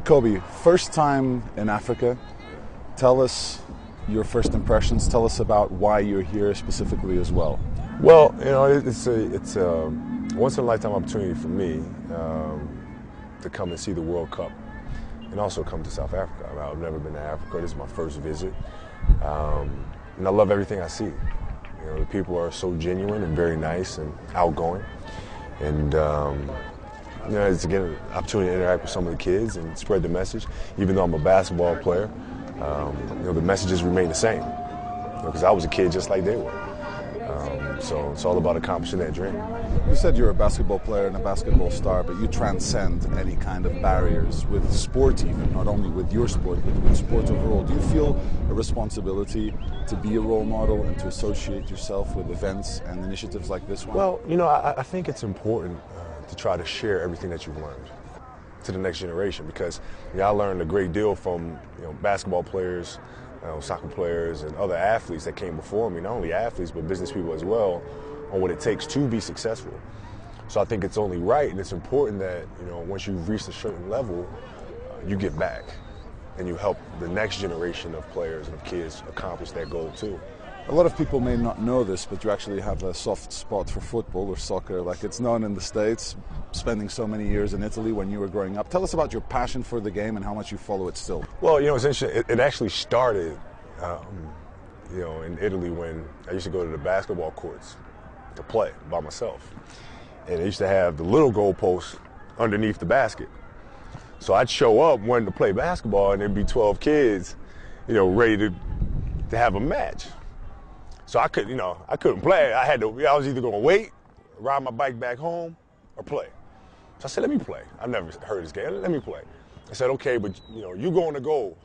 Kobe, first time in Africa. Tell us your first impressions. Tell us about why you're here specifically as well. Well, you know, it's a once in a lifetime opportunity for me to come and see the World Cup, and also come to South Africa. I've never been to Africa. This is my first visit, and I love everything I see. You know, the people are so genuine and very nice and outgoing, and you know, it's again an opportunity to interact with some of the kids and spread the message. Even though I'm a basketball player, you know, the messages remain the same. Because I was a kid just like they were. So it's all about accomplishing that dream. You said you're a basketball player and a basketball star, but you transcend any kind of barriers with sport even, not only with your sport, but with sport overall. Do you feel a responsibility to be a role model and to associate yourself with events and initiatives like this one? Well, you know, I think it's important to try to share everything that you've learned to the next generation, because I learned a great deal from basketball players, soccer players, and other athletes that came before me, not only athletes but business people as well, on what it takes to be successful. So I think it's only right and it's important that once you've reached a certain level, you give back and you help the next generation of players and of kids accomplish that goal too. A lot of people may not know this, but you actually have a soft spot for football or soccer, like it's known in the States, spending so many years in Italy when you were growing up. Tell us about your passion for the game and how much you follow it still. Well, it's interesting. It actually started, in Italy when I used to go to the basketball courts to play by myself. And I used to have the little goalpost underneath the basket. So I'd show up wanting to play basketball, and there'd be 12 kids, ready to have a match. So I couldn't play. I was either going to wait, ride my bike back home, or play. So I said, let me play. I've never heard this game. Let me play. I said, okay, but you go in the goal,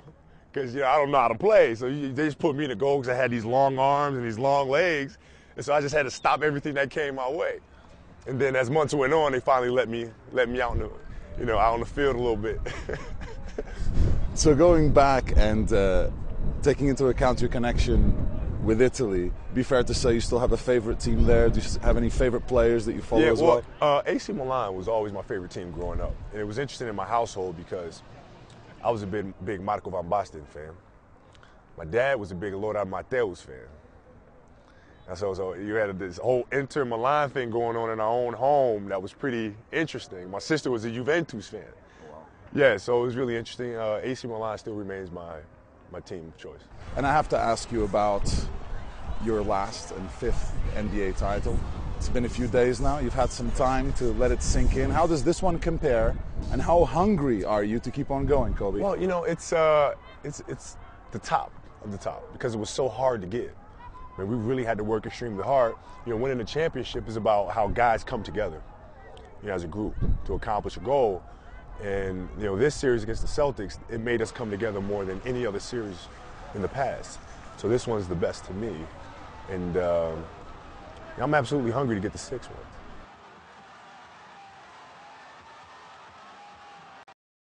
because I don't know how to play. So they just put me in the goal because I had these long arms and these long legs, and so I just had to stop everything that came my way. And then as months went on, they finally let me out out on the field a little bit. So going back and taking into account your connection with Italy, be fair to say you still have a favorite team there? Do you have any favorite players that you follow as well? AC Milan was always my favorite team growing up. And it was interesting in my household because I was a big Marco van Basten fan. My dad was a big Lothar Matthäus fan. And so you had this whole Inter Milan thing going on in our own home that was pretty interesting. My sister was a Juventus fan. Wow. Yeah, so it was really interesting. AC Milan still remains my team of choice. And I have to ask you about your last and fifth NBA title. It's been a few days now. You've had some time to let it sink in. How does this one compare, and how hungry are you to keep on going, Kobe? Well, it's the top of the top because it was so hard to get. I mean, we really had to work extremely hard. Winning the championship is about how guys come together, as a group to accomplish a goal. And this series against the Celtics, it made us come together more than any other series in the past. So this one's the best to me, and I'm absolutely hungry to get the sixth one.